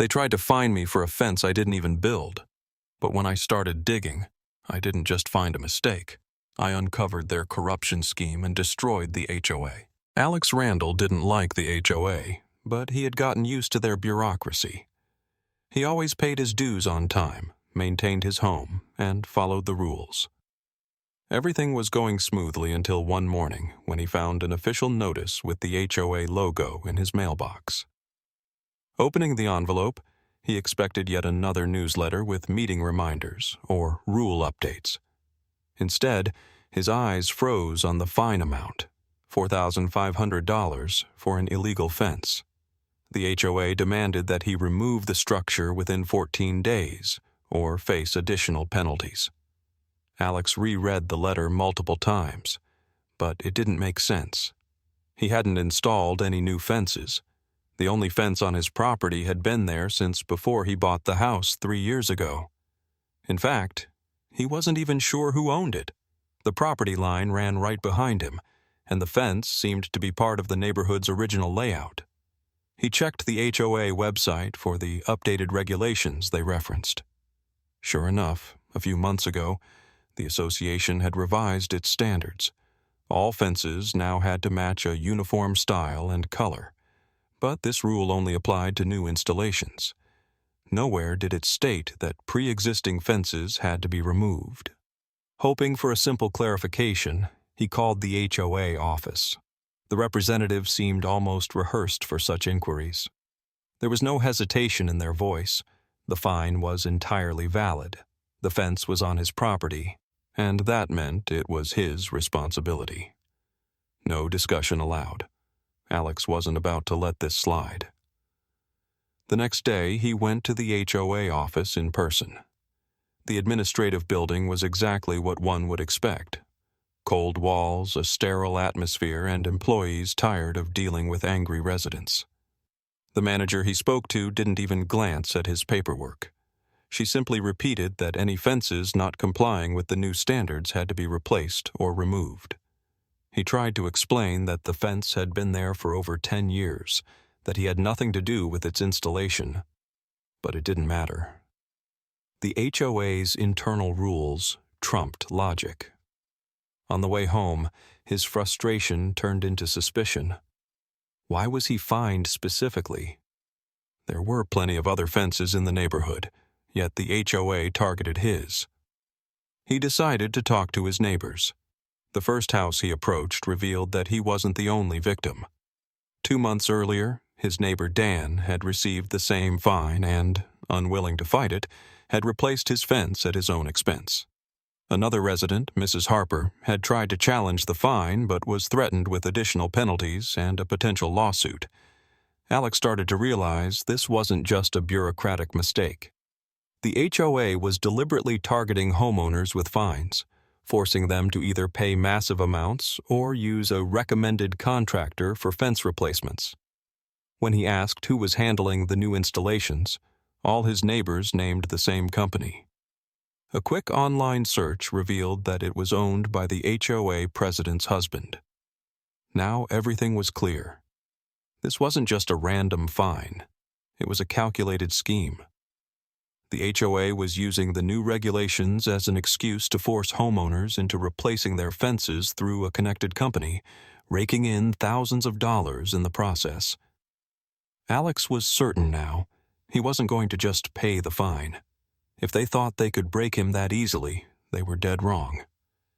They tried to fine me for a fence I didn't even build. But when I started digging, I didn't just find a mistake. I uncovered their corruption scheme and destroyed the HOA. Alex Randall didn't like the HOA, but he had gotten used to their bureaucracy. He always paid his dues on time, maintained his home, and followed the rules. Everything was going smoothly until one morning when he found an official notice with the HOA logo in his mailbox. Opening the envelope, he expected yet another newsletter with meeting reminders or rule updates. Instead, his eyes froze on the fine amount, $4,500 for an illegal fence. The HOA demanded that he remove the structure within 14 days or face additional penalties. Alex reread the letter multiple times, but it didn't make sense. He hadn't installed any new fences. The only fence on his property had been there since before he bought the house 3 years ago. In fact, he wasn't even sure who owned it. The property line ran right behind him, and the fence seemed to be part of the neighborhood's original layout. He checked the HOA website for the updated regulations they referenced. Sure enough, a few months ago, the association had revised its standards. All fences now had to match a uniform style and color, but this rule only applied to new installations. Nowhere did it state that pre-existing fences had to be removed. Hoping for a simple clarification, he called the HOA office. The representative seemed almost rehearsed for such inquiries. There was no hesitation in their voice. The fine was entirely valid. The fence was on his property, and that meant it was his responsibility. No discussion allowed. Alex wasn't about to let this slide. The next day, he went to the HOA office in person. The administrative building was exactly what one would expect. Cold walls, a sterile atmosphere, and employees tired of dealing with angry residents. The manager he spoke to didn't even glance at his paperwork. She simply repeated that any fences not complying with the new standards had to be replaced or removed. He tried to explain that the fence had been there for over 10 years, that he had nothing to do with its installation, but it didn't matter. The HOA's internal rules trumped logic. On the way home, his frustration turned into suspicion. Why was he fined specifically? There were plenty of other fences in the neighborhood, yet the HOA targeted his. He decided to talk to his neighbors. The first house he approached revealed that he wasn't the only victim. 2 months earlier, his neighbor Dan had received the same fine and, unwilling to fight it, had replaced his fence at his own expense. Another resident, Mrs. Harper, had tried to challenge the fine but was threatened with additional penalties and a potential lawsuit. Alex started to realize this wasn't just a bureaucratic mistake. The HOA was deliberately targeting homeowners with fines, forcing them to either pay massive amounts or use a recommended contractor for fence replacements. When he asked who was handling the new installations, all his neighbors named the same company. A quick online search revealed that it was owned by the HOA president's husband. Now everything was clear. This wasn't just a random fine. It was a calculated scheme. The HOA was using the new regulations as an excuse to force homeowners into replacing their fences through a connected company, raking in thousands of dollars in the process. Alex was certain now he wasn't going to just pay the fine. If they thought they could break him that easily, they were dead wrong.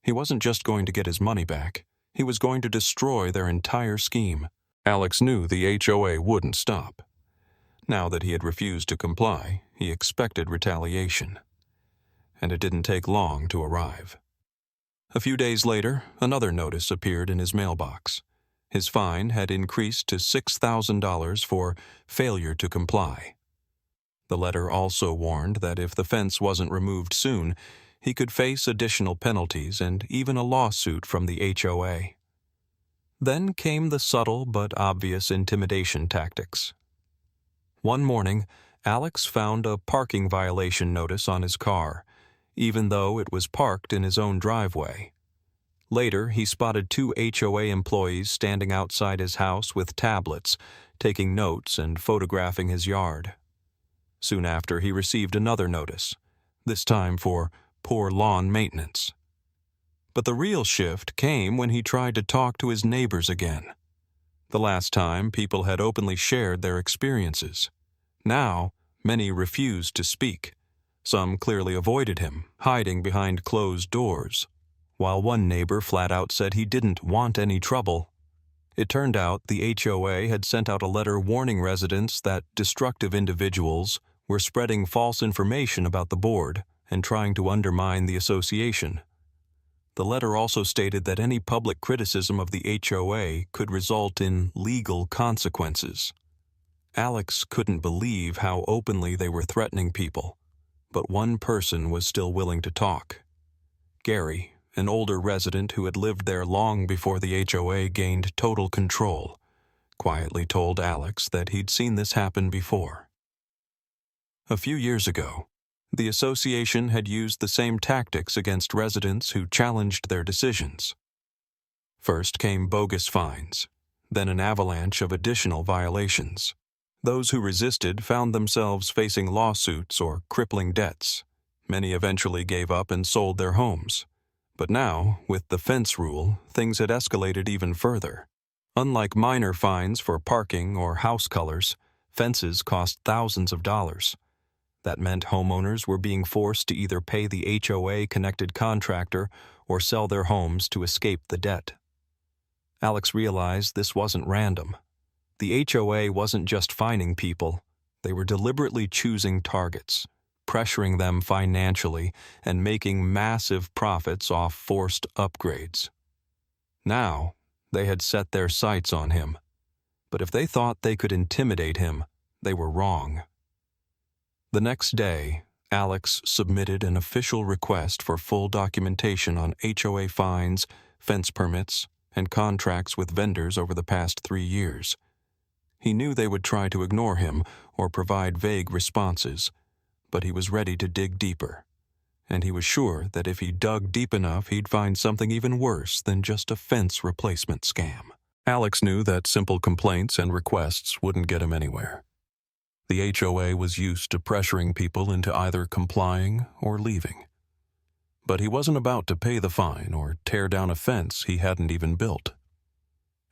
He wasn't just going to get his money back. He was going to destroy their entire scheme. Alex knew the HOA wouldn't stop. Now that he had refused to comply, he expected retaliation. And it didn't take long to arrive. A few days later, another notice appeared in his mailbox. His fine had increased to $6,000 for failure to comply. The letter also warned that if the fence wasn't removed soon, he could face additional penalties and even a lawsuit from the HOA. Then came the subtle but obvious intimidation tactics. One morning, Alex found a parking violation notice on his car, even though it was parked in his own driveway. Later, he spotted 2 HOA employees standing outside his house with tablets, taking notes and photographing his yard. Soon after, he received another notice, this time for poor lawn maintenance. But the real shift came when he tried to talk to his neighbors again. The last time, people had openly shared their experiences. Now, many refused to speak. Some clearly avoided him, hiding behind closed doors, while one neighbor flat out said he didn't want any trouble. It turned out the HOA had sent out a letter warning residents that destructive individuals were spreading false information about the board and trying to undermine the association. The letter also stated that any public criticism of the HOA could result in legal consequences. Alex couldn't believe how openly they were threatening people, but one person was still willing to talk. Gary, an older resident who had lived there long before the HOA gained total control, quietly told Alex that he'd seen this happen before. A few years ago, the association had used the same tactics against residents who challenged their decisions. First came bogus fines, then an avalanche of additional violations. Those who resisted found themselves facing lawsuits or crippling debts. Many eventually gave up and sold their homes. But now, with the fence rule, things had escalated even further. Unlike minor fines for parking or house colors, fences cost thousands of dollars. That meant homeowners were being forced to either pay the HOA-connected contractor or sell their homes to escape the debt. Alex realized this wasn't random. The HOA wasn't just fining people, they were deliberately choosing targets, pressuring them financially, and making massive profits off forced upgrades. Now, they had set their sights on him. But if they thought they could intimidate him, they were wrong. The next day, Alex submitted an official request for full documentation on HOA fines, fence permits, and contracts with vendors over the past 3 years. He knew they would try to ignore him or provide vague responses, but he was ready to dig deeper. And he was sure that if he dug deep enough, he'd find something even worse than just a fence replacement scam. Alex knew that simple complaints and requests wouldn't get him anywhere. The HOA was used to pressuring people into either complying or leaving. But he wasn't about to pay the fine or tear down a fence he hadn't even built.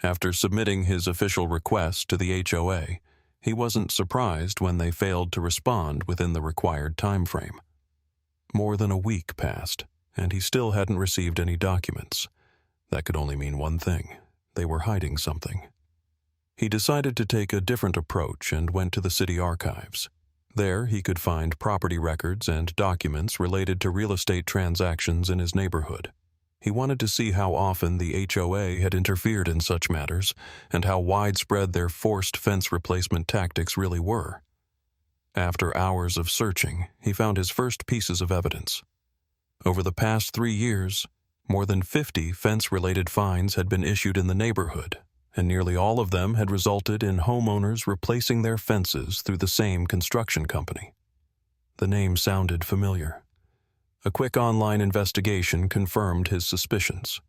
After submitting his official request to the HOA, he wasn't surprised when they failed to respond within the required time frame. More than a week passed, and he still hadn't received any documents. That could only mean one thing: they were hiding something. He decided to take a different approach and went to the city archives. There, he could find property records and documents related to real estate transactions in his neighborhood. He wanted to see how often the HOA had interfered in such matters and how widespread their forced fence replacement tactics really were. After hours of searching, he found his first pieces of evidence. Over the past 3 years, more than 50 fence-related fines had been issued in the neighborhood, and nearly all of them had resulted in homeowners replacing their fences through the same construction company. The name sounded familiar. A quick online investigation confirmed his suspicions.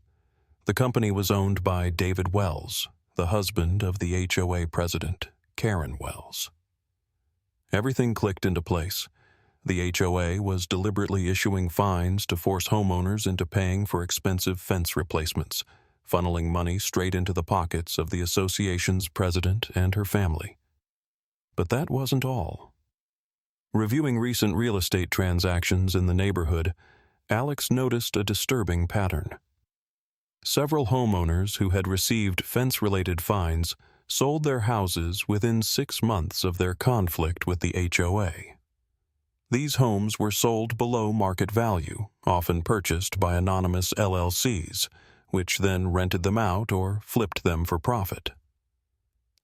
The company was owned by David Wells, the husband of the HOA president, Karen Wells. Everything clicked into place. The HOA was deliberately issuing fines to force homeowners into paying for expensive fence replacements, funneling money straight into the pockets of the association's president and her family. But that wasn't all. Reviewing recent real estate transactions in the neighborhood, Alex noticed a disturbing pattern. Several homeowners who had received fence-related fines sold their houses within 6 months of their conflict with the HOA. These homes were sold below market value, often purchased by anonymous LLCs, which then rented them out or flipped them for profit.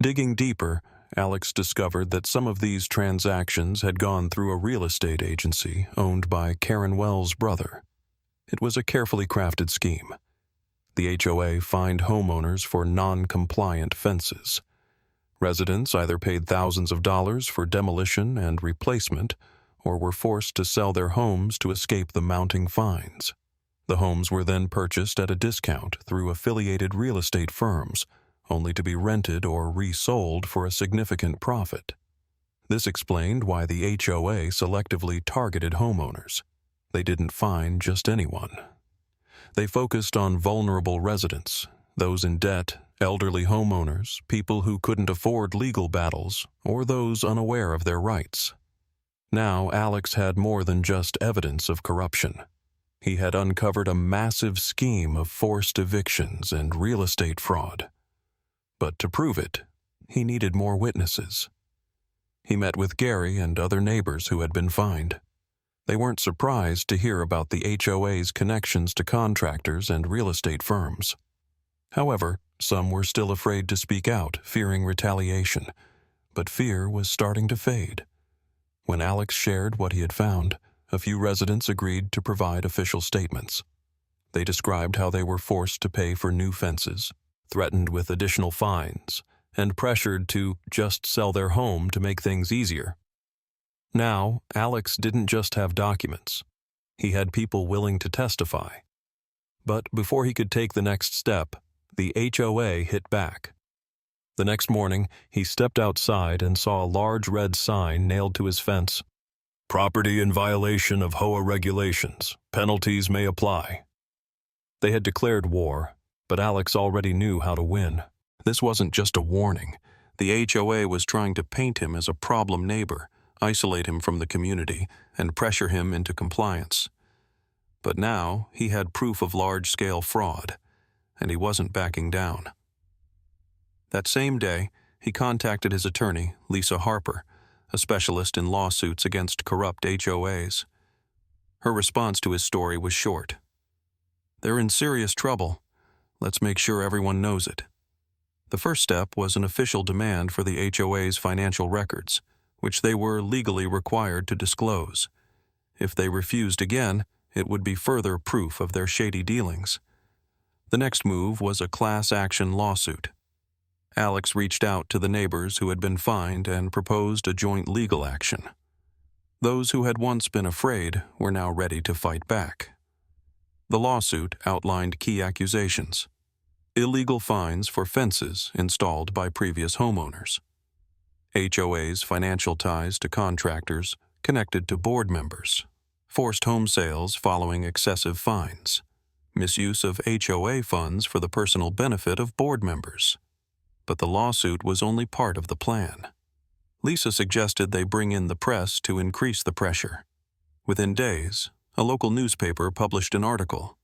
Digging deeper, Alex discovered that some of these transactions had gone through a real estate agency owned by Karen Wells' brother. It was a carefully crafted scheme. The HOA fined homeowners for non-compliant fences. Residents either paid thousands of dollars for demolition and replacement, or were forced to sell their homes to escape the mounting fines. The homes were then purchased at a discount through affiliated real estate firms, only to be rented or resold for a significant profit. This explained why the HOA selectively targeted homeowners. They didn't fine just anyone. They focused on vulnerable residents, those in debt, elderly homeowners, people who couldn't afford legal battles, or those unaware of their rights. Now Alex had more than just evidence of corruption. He had uncovered a massive scheme of forced evictions and real estate fraud. But to prove it, he needed more witnesses. He met with Gary and other neighbors who had been fined. They weren't surprised to hear about the HOA's connections to contractors and real estate firms. However, some were still afraid to speak out, fearing retaliation. But fear was starting to fade. When Alex shared what he had found, a few residents agreed to provide official statements. They described how they were forced to pay for new fences, threatened with additional fines, and pressured to just sell their home to make things easier. Now, Alex didn't just have documents. He had people willing to testify. But before he could take the next step, the HOA hit back. The next morning, he stepped outside and saw a large red sign nailed to his fence. "Property in violation of HOA regulations. Penalties may apply." They had declared war, but Alex already knew how to win. This wasn't just a warning. The HOA was trying to paint him as a problem neighbor, isolate him from the community, and pressure him into compliance. But now he had proof of large-scale fraud, and he wasn't backing down. That same day, he contacted his attorney, Lisa Harper, a specialist in lawsuits against corrupt HOAs. Her response to his story was short. "They're in serious trouble. Let's make sure everyone knows it." The first step was an official demand for the HOA's financial records, which they were legally required to disclose. If they refused again, it would be further proof of their shady dealings. The next move was a class action lawsuit. Alex reached out to the neighbors who had been fined and proposed a joint legal action. Those who had once been afraid were now ready to fight back. The lawsuit outlined key accusations: illegal fines for fences installed by previous homeowners, HOA's financial ties to contractors connected to board members, forced home sales following excessive fines, misuse of HOA funds for the personal benefit of board members. But the lawsuit was only part of the plan. Lisa suggested they bring in the press to increase the pressure. Within days, a local newspaper published an article: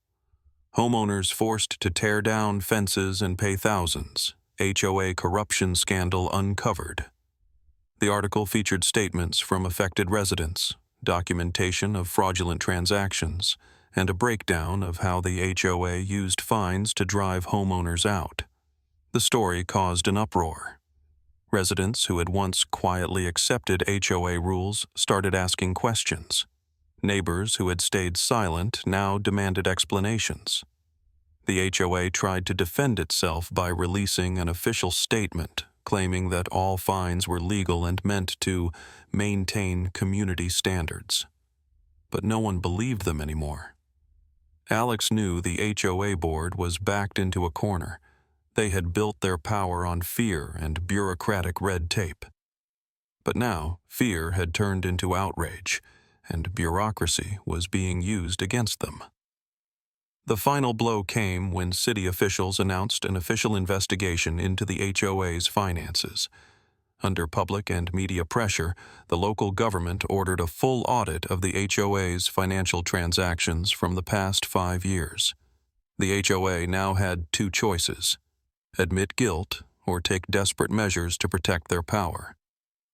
"Homeowners forced to tear down fences and pay thousands. HOA corruption scandal uncovered." The article featured statements from affected residents, documentation of fraudulent transactions, and a breakdown of how the HOA used fines to drive homeowners out. The story caused an uproar. Residents who had once quietly accepted HOA rules started asking questions. Neighbors who had stayed silent now demanded explanations. The HOA tried to defend itself by releasing an official statement claiming that all fines were legal and meant to maintain community standards. But no one believed them anymore. Alex knew the HOA board was backed into a corner. They had built their power on fear and bureaucratic red tape. But now, fear had turned into outrage, and bureaucracy was being used against them. The final blow came when city officials announced an official investigation into the HOA's finances. Under public and media pressure, the local government ordered a full audit of the HOA's financial transactions from the past 5 years. The HOA now had two choices: admit guilt or take desperate measures to protect their power.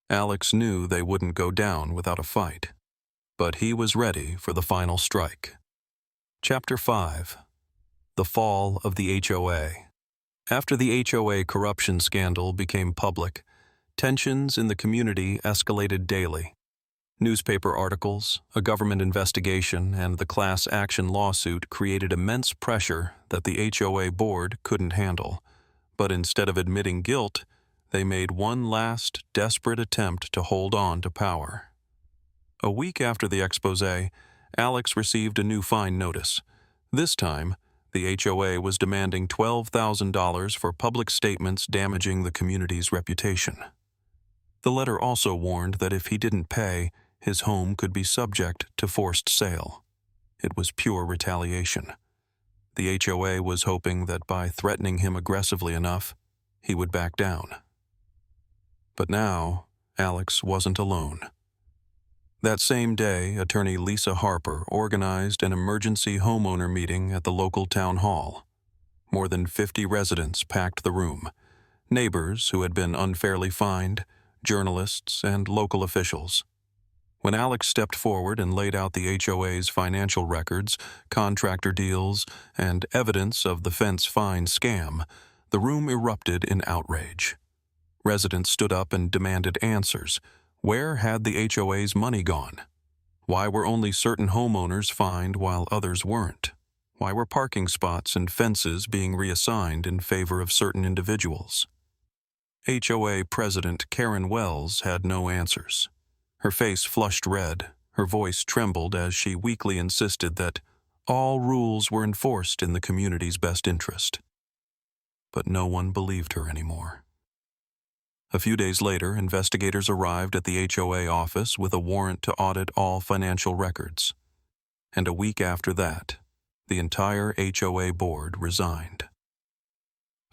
Alex knew they wouldn't go down without a fight, but he was ready for the final strike. Chapter 5. The Fall of the HOA. After the HOA corruption scandal became public, tensions in the community escalated daily. Newspaper articles, a government investigation, and the class action lawsuit created immense pressure that the HOA board couldn't handle. But instead of admitting guilt, they made one last desperate attempt to hold on to power. A week after the exposé, Alex received a new fine notice. This time, the HOA was demanding $12,000 for public statements damaging the community's reputation. The letter also warned that if he didn't pay, his home could be subject to forced sale. It was pure retaliation. The HOA was hoping that by threatening him aggressively enough, he would back down. But now, Alex wasn't alone. That same day, attorney Lisa Harper organized an emergency homeowner meeting at the local town hall. More than 50 residents packed the room, neighbors who had been unfairly fined, journalists, and local officials. When Alex stepped forward and laid out the HOA's financial records, contractor deals, and evidence of the fence fine scam, the room erupted in outrage. Residents stood up and demanded answers. Where had the HOA's money gone? Why were only certain homeowners fined while others weren't? Why were parking spots and fences being reassigned in favor of certain individuals? HOA President Karen Wells had no answers. Her face flushed red, her voice trembled as she weakly insisted that all rules were enforced in the community's best interest. But no one believed her anymore. A few days later, investigators arrived at the HOA office with a warrant to audit all financial records. And a week after that, the entire HOA board resigned.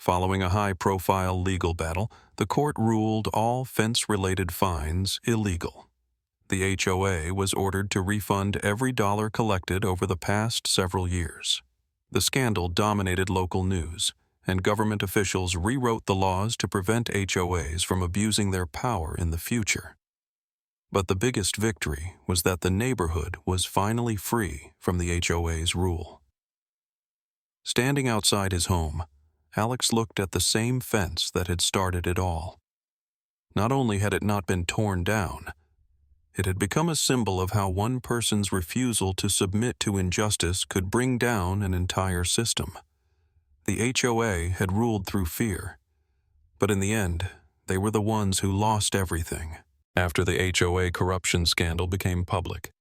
Following a high-profile legal battle, the court ruled all fence-related fines illegal. The HOA was ordered to refund every dollar collected over the past several years. The scandal dominated local news, and government officials rewrote the laws to prevent HOAs from abusing their power in the future. But the biggest victory was that the neighborhood was finally free from the HOA's rule. Standing outside his home, Alex looked at the same fence that had started it all. Not only had it not been torn down, it had become a symbol of how one person's refusal to submit to injustice could bring down an entire system. The HOA had ruled through fear, but in the end, they were the ones who lost everything. After the HOA corruption scandal became public,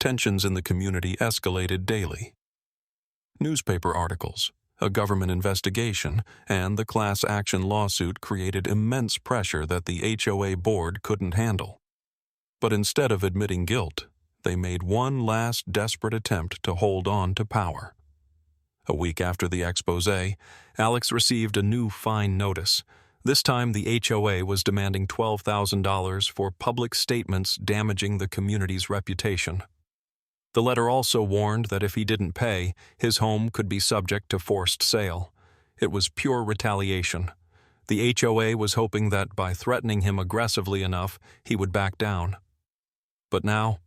tensions in the community escalated daily. Newspaper articles, a government investigation, and the class action lawsuit created immense pressure that the HOA board couldn't handle. But instead of admitting guilt, they made one last desperate attempt to hold on to power. A week after the exposé, Alex received a new fine notice. This time the HOA was demanding $12,000 for public statements damaging the community's reputation. The letter also warned that if he didn't pay, his home could be subject to forced sale. It was pure retaliation. The HOA was hoping that by threatening him aggressively enough, he would back down. But now,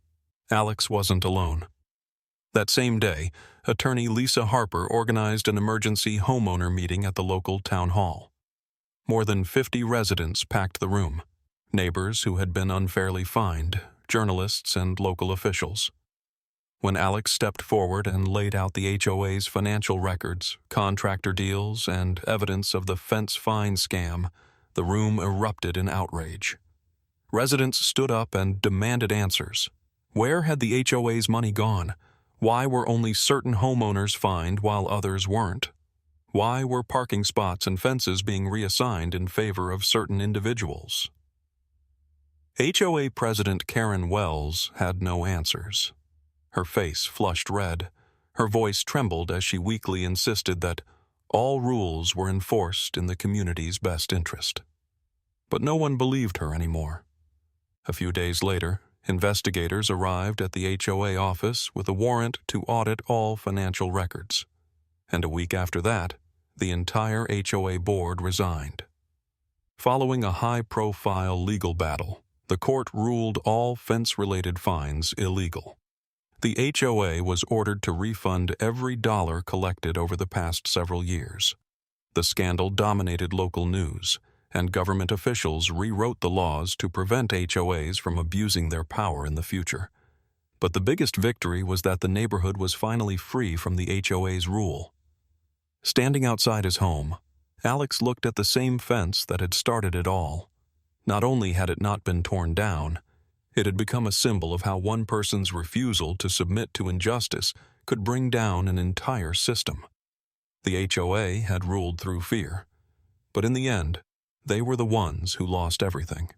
Alex wasn't alone. That same day, attorney Lisa Harper organized an emergency homeowner meeting at the local town hall. More than 50 residents packed the room, neighbors who had been unfairly fined, journalists, and local officials. When Alex stepped forward and laid out the HOA's financial records, contractor deals, and evidence of the fence fine scam, the room erupted in outrage. Residents stood up and demanded answers. Where had the HOA's money gone? Why were only certain homeowners fined while others weren't? Why were parking spots and fences being reassigned in favor of certain individuals? HOA President Karen Wells had no answers. Her face flushed red. Her voice trembled as she weakly insisted that all rules were enforced in the community's best interest. But no one believed her anymore. A few days later, investigators arrived at the HOA office with a warrant to audit all financial records. And a week after that, the entire HOA board resigned. Following a high-profile legal battle, the court ruled all fence-related fines illegal. The HOA was ordered to refund every dollar collected over the past several years. The scandal dominated local news, and government officials rewrote the laws to prevent HOAs from abusing their power in the future. But the biggest victory was that the neighborhood was finally free from the HOA's rule. Standing outside his home, Alex looked at the same fence that had started it all. Not only had it not been torn down, it had become a symbol of how one person's refusal to submit to injustice could bring down an entire system. The HOA had ruled through fear, but in the end, they were the ones who lost everything.